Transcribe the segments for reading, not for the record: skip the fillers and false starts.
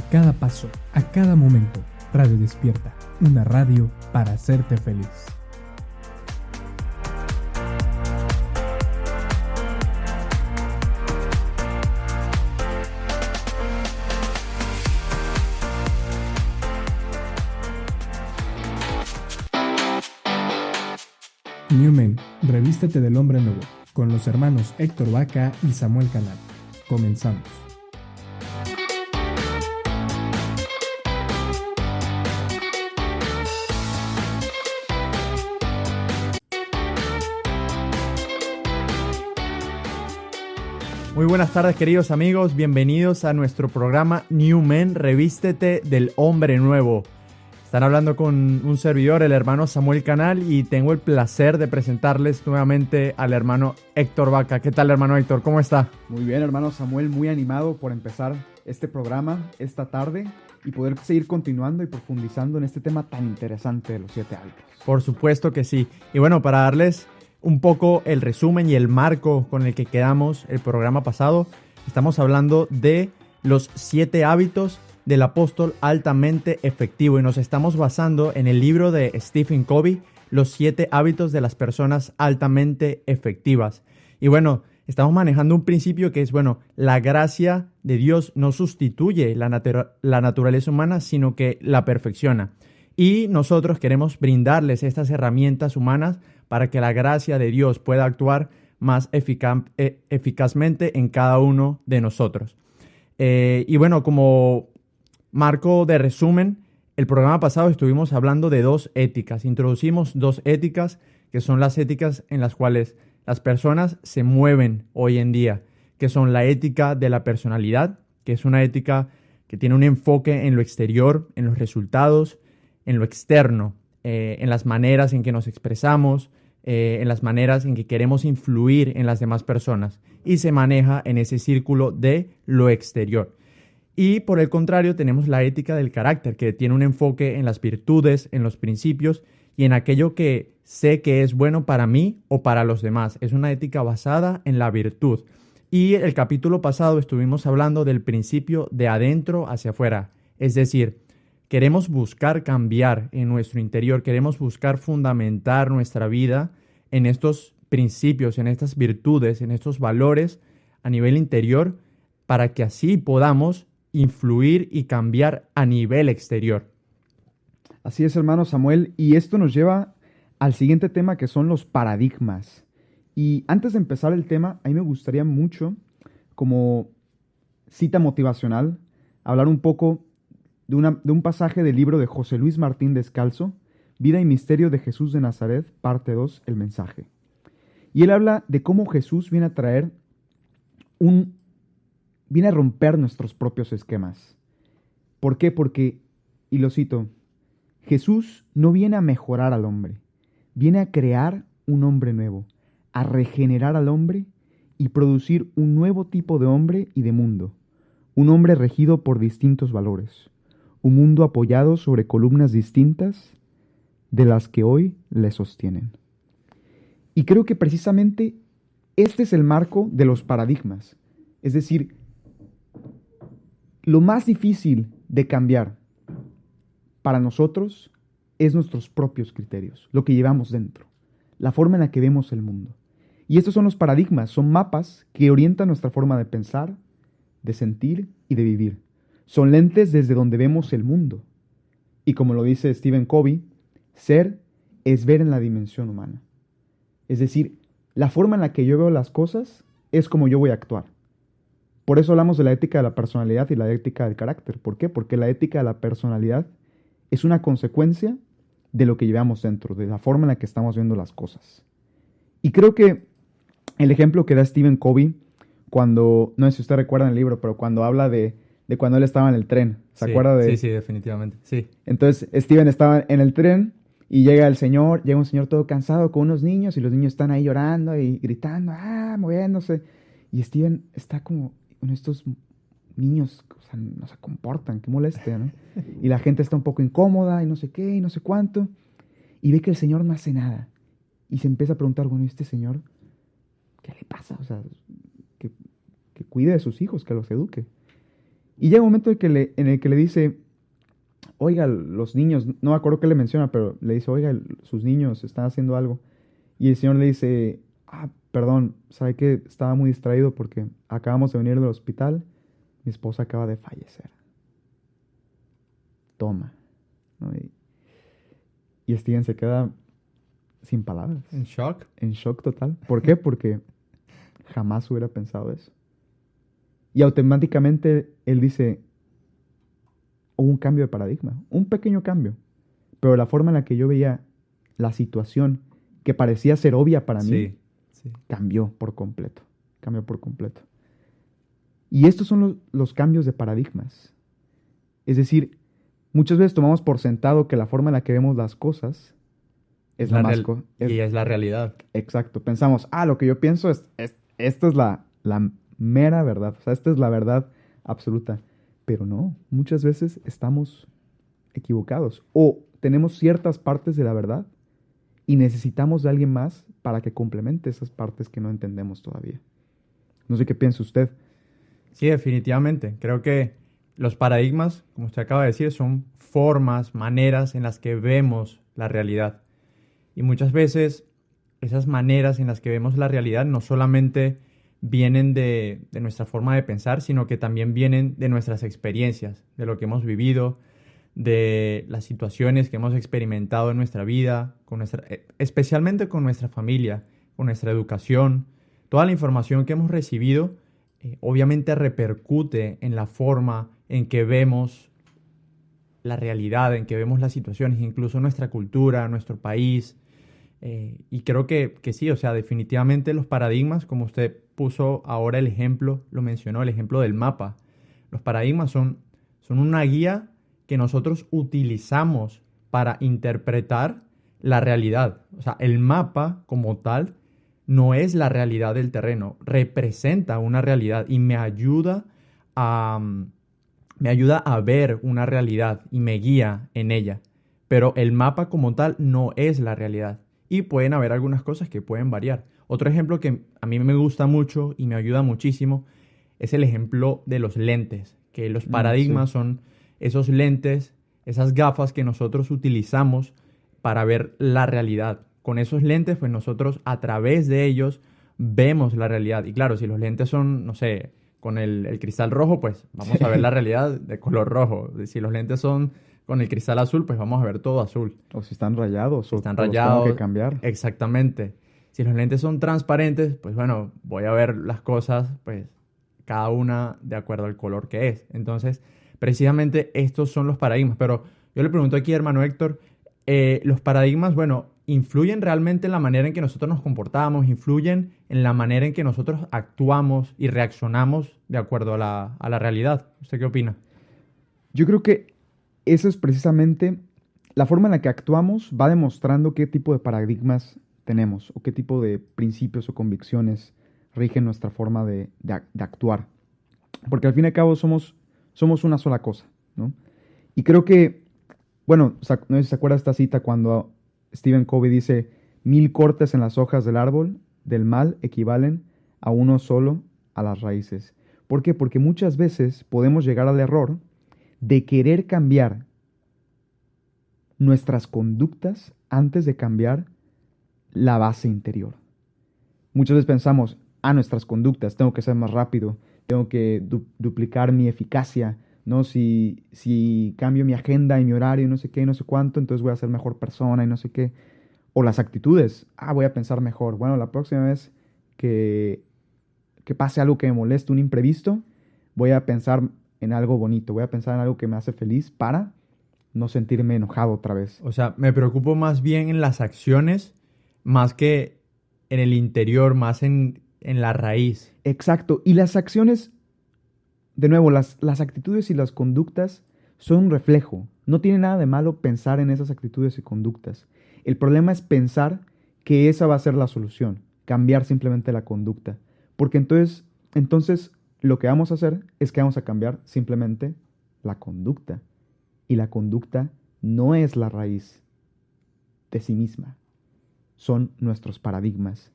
A cada paso, a cada momento, Radio Despierta, una radio para hacerte feliz. Newman, revístete del hombre nuevo, con los hermanos Héctor Vaca y Samuel Canal. Comenzamos. Muy buenas tardes, queridos amigos, bienvenidos a nuestro programa New Men, revístete del hombre nuevo. Están hablando con un servidor, el hermano Samuel Canal, y tengo el placer de presentarles nuevamente al hermano Héctor Vaca. ¿Qué tal, hermano Héctor? ¿Cómo está? Muy bien, hermano Samuel, muy animado por empezar este programa esta tarde y poder seguir continuando y profundizando en este tema tan interesante de los 7 hábitos. Por supuesto que sí. Y bueno, para darles un poco el resumen y el marco con el que quedamos el programa pasado, estamos hablando de los 7 hábitos del apóstol altamente efectivo y nos estamos basando en el libro de Stephen Covey, Los 7 hábitos de las personas altamente efectivas. Y bueno, estamos manejando un principio que es, la gracia de Dios no sustituye la naturaleza humana, sino que la perfecciona. Y nosotros queremos brindarles estas herramientas humanas para que la gracia de Dios pueda actuar más eficazmente en cada uno de nosotros. Y bueno, como marco de resumen, el programa pasado estuvimos hablando de 2 éticas. Introducimos 2 éticas que son las éticas en las cuales las personas se mueven hoy en día, que son la ética de la personalidad, que es una ética que tiene un enfoque en lo exterior, en los resultados, en lo externo, en las maneras en que nos expresamos, en las maneras en que queremos influir en las demás personas, y se maneja en ese círculo de lo exterior. Y por el contrario tenemos la ética del carácter, que tiene un enfoque en las virtudes, en los principios y en aquello que sé que es bueno para mí o para los demás. Es una ética basada en la virtud. Y el capítulo pasado estuvimos hablando del principio de adentro hacia afuera. Es decir, queremos buscar cambiar en nuestro interior, queremos buscar fundamentar nuestra vida en estos principios, en estas virtudes, en estos valores a nivel interior, para que así podamos influir y cambiar a nivel exterior. Así es, hermano Samuel, y esto nos lleva al siguiente tema, que son los paradigmas. Y antes de empezar el tema, a mí me gustaría mucho, como cita motivacional, hablar un poco de un pasaje del libro de José Luis Martín Descalzo, Vida y Misterio de Jesús de Nazaret, parte 2, el mensaje. Y él habla de cómo Jesús viene a traer viene a romper nuestros propios esquemas. ¿Por qué? Porque, y lo cito, Jesús no viene a mejorar al hombre, viene a crear un hombre nuevo, a regenerar al hombre y producir un nuevo tipo de hombre y de mundo, un hombre regido por distintos valores, un mundo apoyado sobre columnas distintas de las que hoy le sostienen. Y creo que precisamente este es el marco de los paradigmas, es decir, lo más difícil de cambiar para nosotros es nuestros propios criterios, lo que llevamos dentro, la forma en la que vemos el mundo. Y estos son los paradigmas, son mapas que orientan nuestra forma de pensar, de sentir y de vivir. Son lentes desde donde vemos el mundo. Y como lo dice Stephen Covey, ser es ver en la dimensión humana. Es decir, la forma en la que yo veo las cosas es como yo voy a actuar. Por eso hablamos de la ética de la personalidad y la ética del carácter. ¿Por qué? Porque la ética de la personalidad es una consecuencia de lo que llevamos dentro, de la forma en la que estamos viendo las cosas. Y creo que el ejemplo que da Stephen Covey, cuando, no sé si usted recuerda en el libro, pero cuando habla de cuando él estaba en el tren, ¿se acuerda de? Sí, definitivamente, sí. Entonces, Stephen estaba en el tren y llega un señor todo cansado con unos niños y los niños están ahí llorando y gritando, moviéndose. Y Stephen está como, estos niños, no se comportan, qué molestia, ¿no? Y la gente está un poco incómoda y no sé qué y no sé cuánto. Y ve que el señor no hace nada. Y se empieza a preguntar, ¿y este señor qué le pasa? Que cuide de sus hijos, que los eduque. Y llega un momento en el que le dice, oiga, los niños, no me acuerdo qué le menciona, pero le dice, oiga, sus niños están haciendo algo. Y el Señor le dice, perdón, ¿sabe qué? Estaba muy distraído porque acabamos de venir del hospital, mi esposa acaba de fallecer. Toma. ¿No? Y Steven se queda sin palabras. ¿En shock? En shock total. ¿Por qué? Porque jamás hubiera pensado eso. Y automáticamente él dice, hubo un cambio de paradigma, un pequeño cambio. Pero la forma en la que yo veía la situación, que parecía ser obvia para mí, cambió por completo. Cambió por completo. Y estos son los cambios de paradigmas. Es decir, muchas veces tomamos por sentado que la forma en la que vemos las cosas es la más... Y es la realidad. Exacto. Pensamos, lo que yo pienso esta es la mera verdad. O sea, esta es la verdad absoluta. Pero no, muchas veces estamos equivocados. O tenemos ciertas partes de la verdad y necesitamos de alguien más para que complemente esas partes que no entendemos todavía. No sé qué piensa usted. Sí, definitivamente. Creo que los paradigmas, como usted acaba de decir, son formas, maneras en las que vemos la realidad. Y muchas veces esas maneras en las que vemos la realidad no solamente vienen de nuestra forma de pensar, sino que también vienen de nuestras experiencias, de lo que hemos vivido, de las situaciones que hemos experimentado en nuestra vida, especialmente con nuestra familia, con nuestra educación. Toda la información que hemos recibido obviamente repercute en la forma en que vemos la realidad, en que vemos las situaciones, incluso nuestra cultura, nuestro país. Y creo que sí, o sea, definitivamente los paradigmas, como usted puso ahora el ejemplo, lo mencionó, el ejemplo del mapa. Los paradigmas son una guía que nosotros utilizamos para interpretar la realidad. O sea, el mapa como tal no es la realidad del terreno, representa una realidad y me ayuda a ver una realidad y me guía en ella. Pero el mapa como tal no es la realidad. Y pueden haber algunas cosas que pueden variar. Otro ejemplo que a mí me gusta mucho y me ayuda muchísimo es el ejemplo de los lentes. Que los paradigmas son esos lentes, esas gafas que nosotros utilizamos para ver la realidad. Con esos lentes, pues nosotros a través de ellos vemos la realidad. Y claro, si los lentes son, no sé, con el cristal rojo, pues vamos a ver la realidad de color rojo. Si los lentes son con el cristal azul, pues vamos a ver todo azul. O si están rayados, si están rayados, los tengo que cambiar. Exactamente. Si los lentes son transparentes, pues bueno, voy a ver las cosas, pues cada una de acuerdo al color que es. Entonces, precisamente estos son los paradigmas. Pero yo le pregunto aquí, hermano Héctor, los paradigmas, bueno, ¿influyen realmente en la manera en que nosotros nos comportamos? ¿Influyen en la manera en que nosotros actuamos y reaccionamos de acuerdo a la realidad? ¿Usted qué opina? Yo creo que eso es precisamente la forma en la que actuamos, va demostrando qué tipo de paradigmas tenemos o qué tipo de principios o convicciones rigen nuestra forma de actuar. Porque al fin y al cabo somos una sola cosa, ¿no? Y creo que, bueno, no sé si se acuerda esta cita cuando Stephen Covey dice, 1000 cortes en las hojas del árbol del mal equivalen a uno solo a las raíces. ¿Por qué? Porque muchas veces podemos llegar al error de querer cambiar nuestras conductas antes de cambiar la base interior. Muchas veces pensamos, nuestras conductas, tengo que ser más rápido, tengo que duplicar mi eficacia, ¿no? Si cambio mi agenda y mi horario y no sé qué y no sé cuánto, entonces voy a ser mejor persona y no sé qué. O las actitudes, voy a pensar mejor. Bueno, la próxima vez que pase algo que me moleste, un imprevisto, voy a pensar en algo bonito, voy a pensar en algo que me hace feliz para no sentirme enojado otra vez. O sea, me preocupo más bien en las acciones, más que en el interior, más en la raíz. Exacto. Y las acciones, de nuevo, las actitudes y las conductas son un reflejo. No tiene nada de malo pensar en esas actitudes y conductas. El problema es pensar que esa va a ser la solución, cambiar simplemente la conducta. Porque entonces lo que vamos a hacer es que vamos a cambiar simplemente la conducta. Y la conducta no es la raíz de sí misma. Son nuestros paradigmas.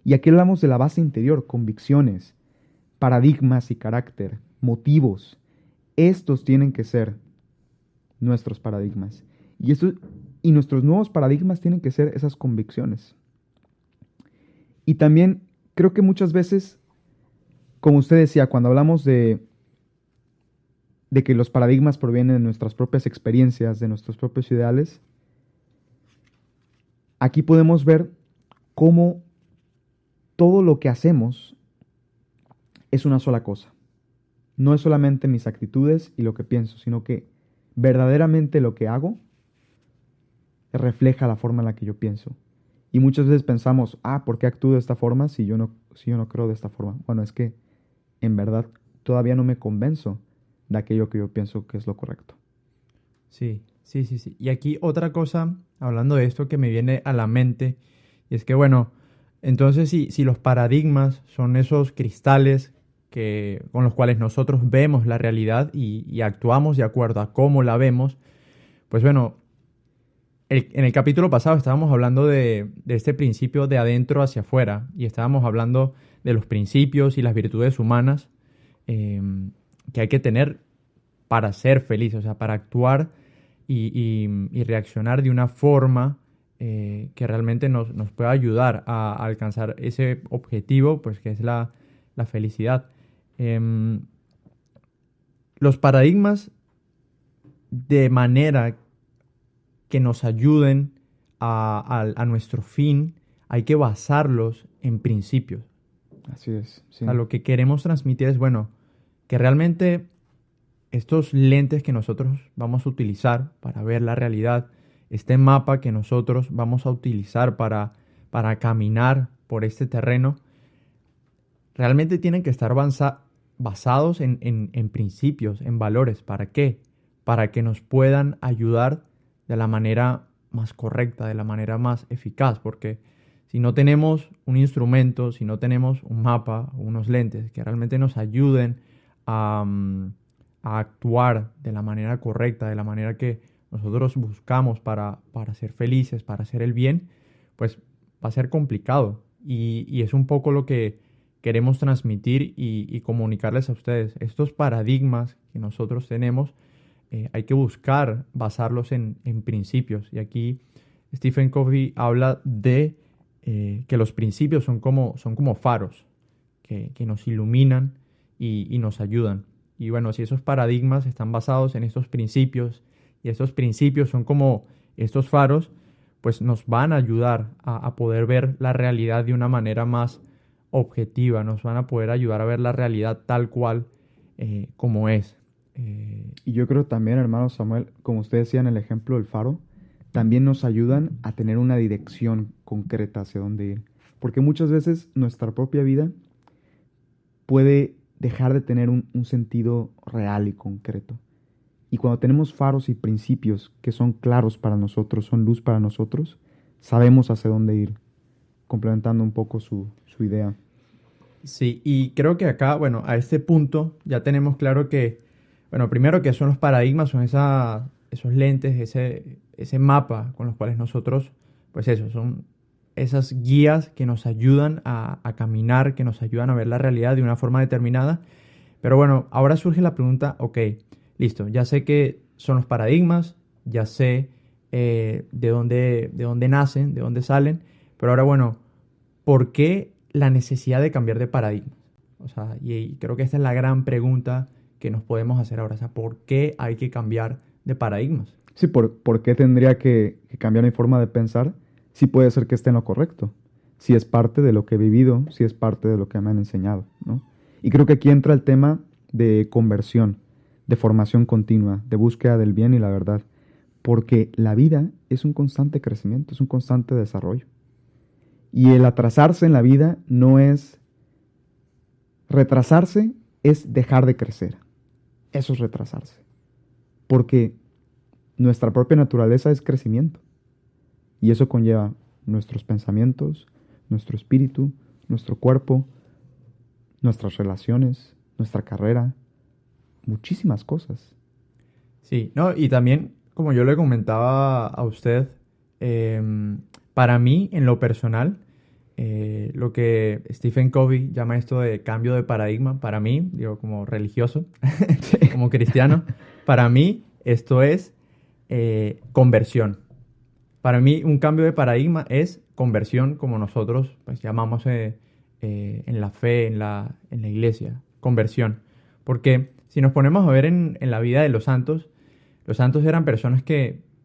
Y aquí hablamos de la base interior, convicciones, paradigmas y carácter, motivos. estos tienen que ser nuestros paradigmas. Y nuestros nuevos paradigmas tienen que ser esas convicciones. Y también creo que muchas veces, como usted decía, cuando hablamos de que los paradigmas provienen de nuestras propias experiencias, de nuestros propios ideales, aquí podemos ver cómo todo lo que hacemos es una sola cosa. No es solamente mis actitudes y lo que pienso, sino que verdaderamente lo que hago refleja la forma en la que yo pienso. Y muchas veces pensamos, ¿por qué actúo de esta forma si yo no creo de esta forma? Bueno, es que en verdad todavía no me convenzo de aquello que yo pienso que es lo correcto. Sí. Y aquí otra cosa, hablando de esto que me viene a la mente, y es que bueno, entonces si los paradigmas son esos cristales con los cuales nosotros vemos la realidad y actuamos de acuerdo a cómo la vemos, pues bueno, en el capítulo pasado estábamos hablando de este principio de adentro hacia afuera y estábamos hablando de los principios y las virtudes humanas que hay que tener para ser feliz, o sea, para actuar y reaccionar de una forma que realmente nos pueda ayudar a alcanzar ese objetivo, pues que es la felicidad. Los paradigmas de manera que nos ayuden a nuestro fin, hay que basarlos en principios. Así es. Sí. O sea, lo que queremos transmitir es, bueno, que realmente estos lentes que nosotros vamos a utilizar para ver la realidad, este mapa que nosotros vamos a utilizar para caminar por este terreno, realmente tienen que estar basados en principios, en valores. ¿Para qué? Para que nos puedan ayudar de la manera más correcta, de la manera más eficaz, porque si no tenemos un instrumento, si no tenemos un mapa, unos lentes que realmente nos ayuden a actuar de la manera correcta, de la manera que nosotros buscamos para ser felices, para hacer el bien, pues va a ser complicado. Y es un poco lo que queremos transmitir y comunicarles a ustedes. Estos paradigmas que nosotros tenemos, hay que buscar basarlos en principios. Y aquí Stephen Covey habla de que los principios son como faros que nos iluminan y nos ayudan. Y bueno, si esos paradigmas están basados en estos principios y estos principios son como estos faros, pues nos van a ayudar a poder ver la realidad de una manera más objetiva, nos van a poder ayudar a ver la realidad tal cual como es. Y yo creo también, hermano Samuel, como usted decía en el ejemplo del faro, también nos ayudan a tener una dirección concreta hacia dónde ir. Porque muchas veces nuestra propia vida puede dejar de tener un sentido real y concreto. Y cuando tenemos faros y principios que son claros para nosotros, son luz para nosotros, sabemos hacia dónde ir, complementando un poco su idea. Sí, y creo que acá, bueno, a este punto ya tenemos claro que, bueno, primero que son los paradigmas, son esos lentes, ese mapa con los cuales nosotros, pues eso, son esas guías que nos ayudan a caminar, que nos ayudan a ver la realidad de una forma determinada. Pero bueno, ahora surge la pregunta, ok, listo, ya sé que son los paradigmas, ya sé de dónde nacen, de dónde salen, pero ahora bueno, ¿por qué la necesidad de cambiar de paradigmas? O sea, y creo que esta es la gran pregunta que nos podemos hacer ahora, o sea, ¿por qué hay que cambiar de paradigmas? Sí, ¿por qué tendría que cambiar mi forma de pensar? Sí puede ser que esté en lo correcto, si es parte de lo que he vivido, si es parte de lo que me han enseñado, ¿no? Y creo que aquí entra el tema de conversión, de formación continua, de búsqueda del bien y la verdad, porque la vida es un constante crecimiento, es un constante desarrollo. Y el atrasarse en la vida no es retrasarse, es dejar de crecer. Eso es retrasarse, porque nuestra propia naturaleza es crecimiento. Y eso conlleva nuestros pensamientos, nuestro espíritu, nuestro cuerpo, nuestras relaciones, nuestra carrera, muchísimas cosas. Sí, no, y también, como yo le comentaba a usted, para mí, en lo personal, lo que Stephen Covey llama esto de cambio de paradigma. Para mí, digo, como religioso, como cristiano, para mí esto es conversión. Para mí un cambio de paradigma es conversión, como nosotros pues llamamos en la fe, en la iglesia, conversión. Porque si nos ponemos a ver en la vida de los santos eran personas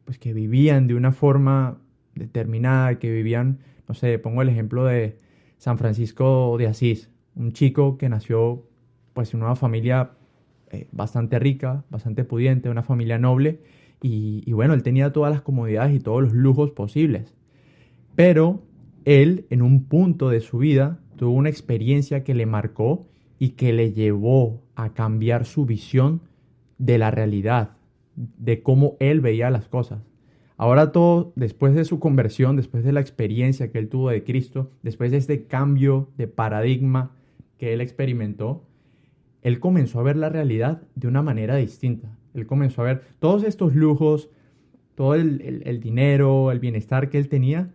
pues, que vivían de una forma determinada, que vivían, no sé, pongo el ejemplo de San Francisco de Asís, un chico que nació pues en una familia bastante rica, bastante pudiente, una familia noble, y bueno, él tenía todas las comodidades y todos los lujos posibles. Pero él, en un punto de su vida, tuvo una experiencia que le marcó y que le llevó a cambiar su visión de la realidad, de cómo él veía las cosas. Ahora todo, después de su conversión, después de la experiencia que él tuvo de Cristo, después de este cambio de paradigma que él experimentó, él comenzó a ver la realidad de una manera distinta. Él comenzó a ver todos estos lujos, todo el dinero, el bienestar que él tenía,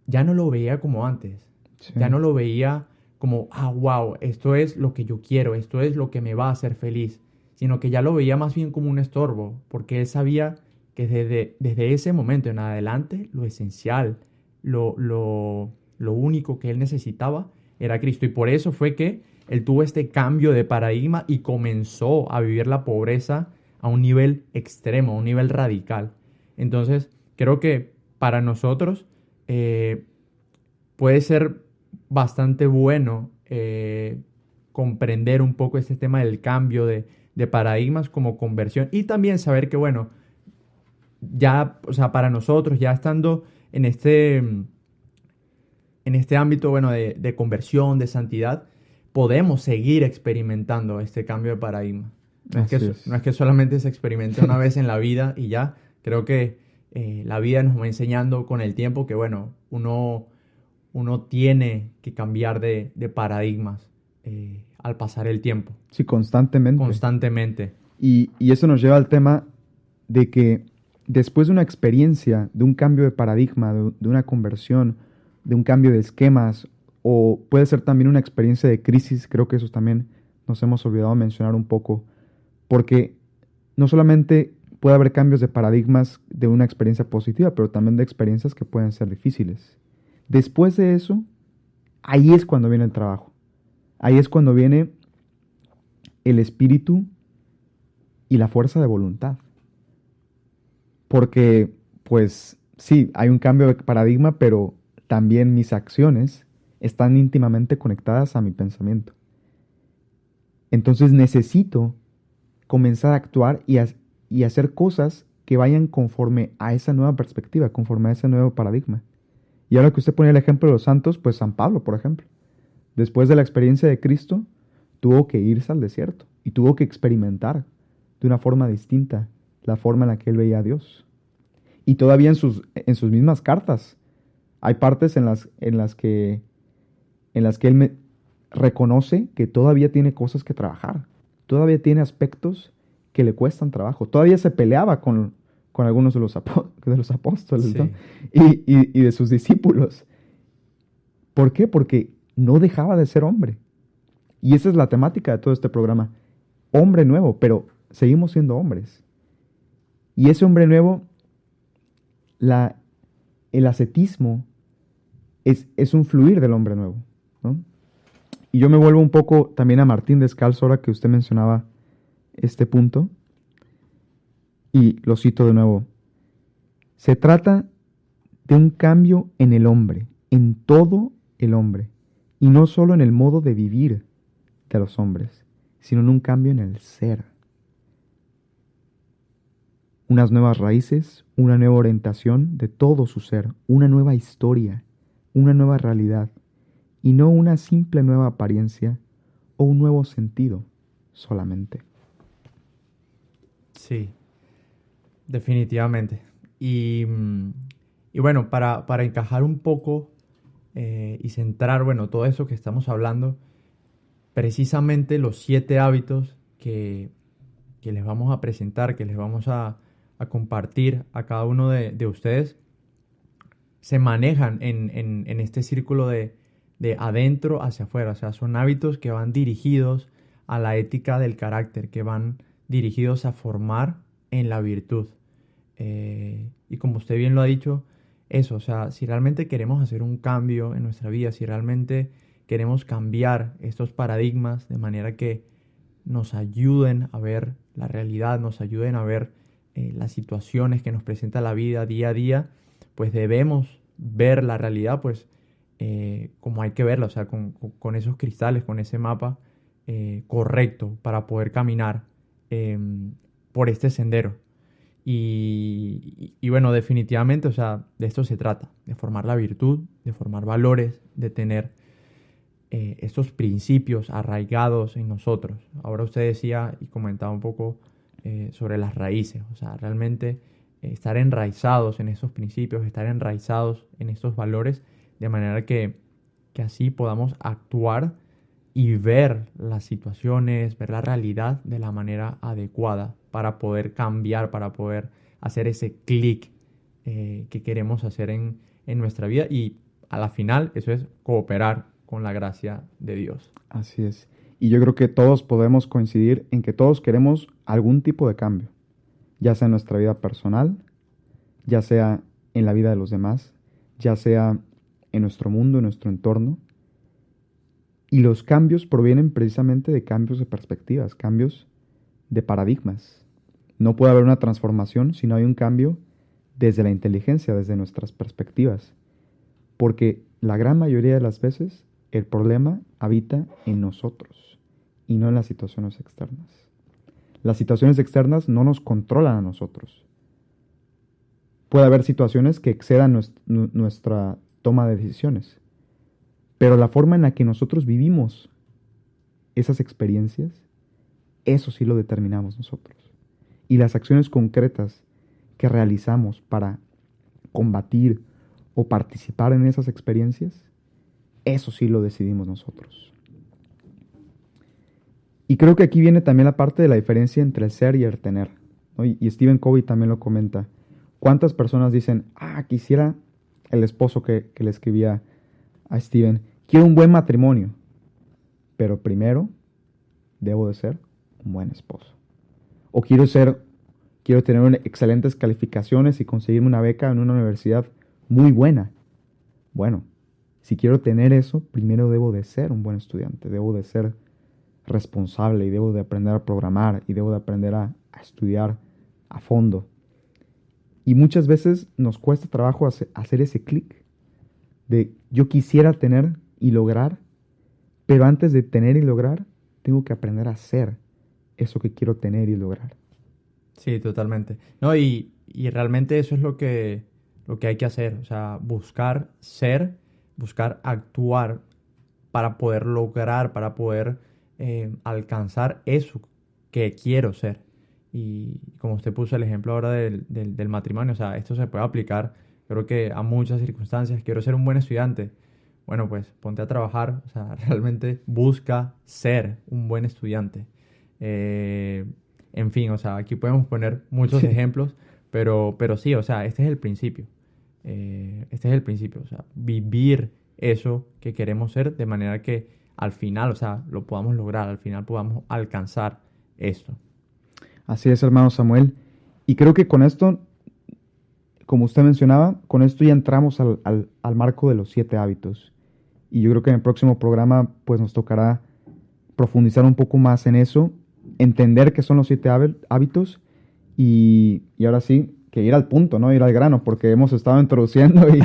ya no lo veía como antes. Sí. Ya no lo veía como, wow, esto es lo que yo quiero, esto es lo que me va a hacer feliz, sino que ya lo veía más bien como un estorbo, porque él sabía que desde ese momento en adelante, lo esencial, lo único que él necesitaba era Cristo. Y por eso fue que él tuvo este cambio de paradigma y comenzó a vivir la pobreza a un nivel extremo, a un nivel radical. Entonces, creo que para nosotros puede ser bastante bueno comprender un poco este tema del cambio de paradigmas como conversión y también saber que, bueno, ya, o sea, para nosotros, ya estando en este ámbito, bueno, de conversión, de santidad, podemos seguir experimentando este cambio de paradigma. No es que solamente se experimente una vez en la vida y ya. Creo que la vida nos va enseñando con el tiempo que, bueno, uno tiene que cambiar de paradigmas al pasar el tiempo. Sí, constantemente. Constantemente. Y eso nos lleva al tema de que después de una experiencia, de un cambio de paradigma, de una conversión, de un cambio de esquemas, o puede ser también una experiencia de crisis, creo que eso también nos hemos olvidado mencionar un poco, porque no solamente puede haber cambios de paradigmas de una experiencia positiva, pero también de experiencias que pueden ser difíciles. Después de eso, ahí es cuando viene el trabajo. Ahí es cuando viene el espíritu y la fuerza de voluntad. Porque, pues, sí, hay un cambio de paradigma, pero también mis acciones están íntimamente conectadas a mi pensamiento. Entonces necesito comenzar a actuar y hacer cosas que vayan conforme a esa nueva perspectiva, conforme a ese nuevo paradigma. Y ahora que usted pone el ejemplo de los santos, pues San Pablo, por ejemplo, después de la experiencia de Cristo, tuvo que irse al desierto y tuvo que experimentar de una forma distinta la forma en la que él veía a Dios. Y todavía en sus mismas cartas hay partes en las que él reconoce que todavía tiene cosas que trabajar, todavía tiene aspectos que le cuestan trabajo, todavía se peleaba con algunos de los apóstoles, sí, ¿no? y de sus discípulos. ¿Por qué? Porque no dejaba de ser hombre. Y esa es la temática de todo este programa. Hombre nuevo, pero seguimos siendo hombres. Y ese hombre nuevo, el ascetismo es un fluir del hombre nuevo, ¿no? Y yo me vuelvo un poco también a Martín Descalzo, ahora que usted mencionaba este punto. Y lo cito de nuevo. Se trata de un cambio en el hombre, en todo el hombre, y no solo en el modo de vivir de los hombres, sino en un cambio en el ser. Unas nuevas raíces, una nueva orientación de todo su ser, una nueva historia, una nueva realidad, y no una simple nueva apariencia o un nuevo sentido solamente. Sí, definitivamente. Y bueno, para encajar un poco y centrar, bueno, todo eso que estamos hablando, precisamente los 7 hábitos que les vamos a presentar, que les vamos a compartir a cada uno de ustedes, se manejan en este círculo de adentro hacia afuera. O sea, son hábitos que van dirigidos a la ética del carácter, que van dirigidos a formar en la virtud. Y como usted bien lo ha dicho, eso, o sea, si realmente queremos hacer un cambio en nuestra vida, si realmente queremos cambiar estos paradigmas de manera que nos ayuden a ver la realidad, nos ayuden a ver las situaciones que nos presenta la vida día a día, pues debemos ver la realidad pues como hay que verla, o sea, con esos cristales, con ese mapa correcto para poder caminar por este sendero. Y bueno, definitivamente, o sea, de esto se trata, de formar la virtud, de formar valores, de tener estos principios arraigados en nosotros. Ahora usted decía y comentaba un poco sobre las raíces, o sea, realmente estar enraizados en esos principios, estar enraizados en estos valores, de manera que así podamos actuar y ver las situaciones, ver la realidad de la manera adecuada para poder cambiar, para poder hacer ese clic que queremos hacer en nuestra vida, y a la final eso es cooperar con la gracia de Dios. Así es. Y yo creo que todos podemos coincidir en que todos queremos algún tipo de cambio, ya sea en nuestra vida personal, ya sea en la vida de los demás, ya sea en nuestro mundo, en nuestro entorno. Y los cambios provienen precisamente de cambios de perspectivas, cambios de paradigmas. No puede haber una transformación si no hay un cambio desde la inteligencia, desde nuestras perspectivas. Porque la gran mayoría de las veces el problema habita en nosotros y no en las situaciones externas. Las situaciones externas no nos controlan a nosotros. Puede haber situaciones que excedan nuestra toma de decisiones, pero la forma en la que nosotros vivimos esas experiencias, eso sí lo determinamos nosotros. Y las acciones concretas que realizamos para combatir o participar en esas experiencias, eso sí lo decidimos nosotros. Y creo que aquí viene también la parte de la diferencia entre el ser y el tener, ¿no? Y Stephen Covey también lo comenta. ¿Cuántas personas dicen, quisiera el esposo que le escribía a Stephen, quiero un buen matrimonio, pero primero debo de ser un buen esposo? O quiero tener excelentes calificaciones y conseguirme una beca en una universidad muy buena. Bueno, si quiero tener eso, primero debo de ser un buen estudiante, debo de ser responsable y debo de aprender a programar y debo de aprender a estudiar a fondo. Y muchas veces nos cuesta trabajo hacer ese clic de yo quisiera tener y lograr, pero antes de tener y lograr, tengo que aprender a hacer eso que quiero tener y lograr. Sí, totalmente. No, y realmente eso es lo que hay que hacer, o sea, buscar ser, buscar actuar para poder lograr, para poder alcanzar eso que quiero ser. Y como usted puso el ejemplo ahora del matrimonio, o sea, esto se puede aplicar, creo que a muchas circunstancias. Quiero ser un buen estudiante. Bueno, pues ponte a trabajar, o sea, realmente busca ser un buen estudiante. En fin, o sea, aquí podemos poner muchos ejemplos, pero sí, o sea, este es el principio. Este es el principio, o sea, vivir eso que queremos ser de manera que al final, o sea, lo podamos lograr, al final podamos alcanzar esto. Así es, hermano Samuel. Y creo que con esto, como usted mencionaba, con esto ya entramos al marco de los 7 hábitos. Y yo creo que en el próximo programa pues nos tocará profundizar un poco más en eso, entender qué son los 7 hábitos y ahora sí, que ir al punto, ¿no? Ir al grano, porque hemos estado introduciendo y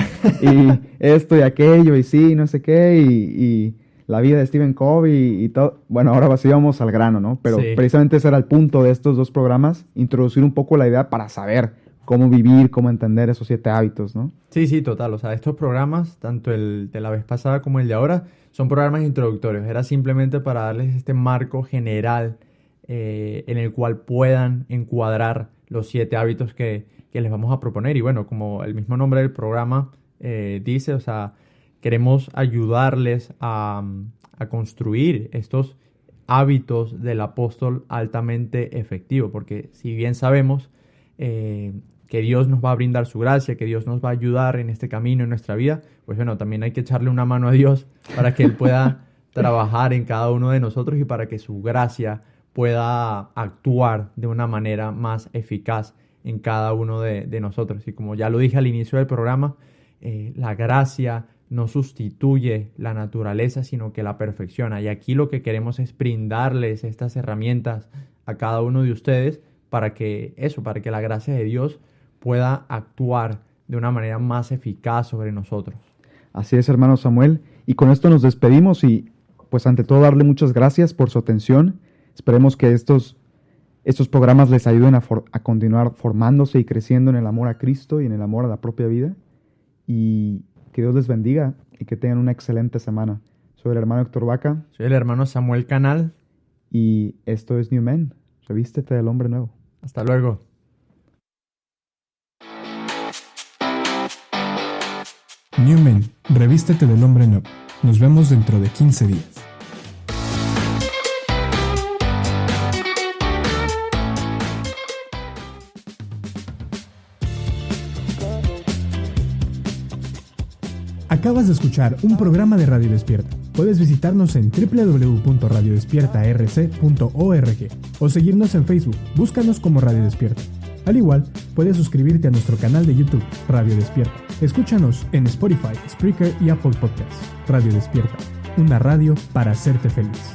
esto y aquello y sí, no sé qué, y la vida de Stephen Covey y todo. Bueno, ahora sí vamos al grano, ¿no? Pero Sí. precisamente ese era el punto de estos 2 programas, introducir un poco la idea para saber cómo vivir, cómo entender esos 7 hábitos, ¿no? Sí, total. O sea, estos programas, tanto el de la vez pasada como el de ahora, son programas introductorios. Era simplemente para darles este marco general en el cual puedan encuadrar los 7 hábitos que les vamos a proponer. Y bueno, como el mismo nombre del programa dice, o sea, queremos ayudarles a construir estos hábitos del apóstol altamente efectivo. Porque si bien sabemos, que Dios nos va a brindar su gracia, que Dios nos va a ayudar en este camino, en nuestra vida, pues bueno, también hay que echarle una mano a Dios para que Él pueda trabajar en cada uno de nosotros y para que su gracia pueda actuar de una manera más eficaz en cada uno de nosotros. Y como ya lo dije al inicio del programa, la gracia no sustituye la naturaleza, sino que la perfecciona. Y aquí lo que queremos es brindarles estas herramientas a cada uno de ustedes para que la gracia de Dios pueda actuar de una manera más eficaz sobre nosotros. Así es, hermano Samuel. Y con esto nos despedimos y pues ante todo darle muchas gracias por su atención. Esperemos que estos programas les ayuden a continuar formándose y creciendo en el amor a Cristo y en el amor a la propia vida. Y que Dios les bendiga y que tengan una excelente semana. Soy el hermano Héctor Vaca. Soy el hermano Samuel Canal. Y esto es New Men. Revístete del hombre nuevo. Hasta luego. New Men, revístete del hombre nuevo. Nos vemos dentro de 15 días. Acabas de escuchar un programa de Radio Despierta. Puedes visitarnos en www.radiodespiertarc.org o seguirnos en Facebook. Búscanos como Radio Despierta. Al igual, puedes suscribirte a nuestro canal de YouTube, Radio Despierta. Escúchanos en Spotify, Spreaker y Apple Podcasts. Radio Despierta, una radio para hacerte feliz.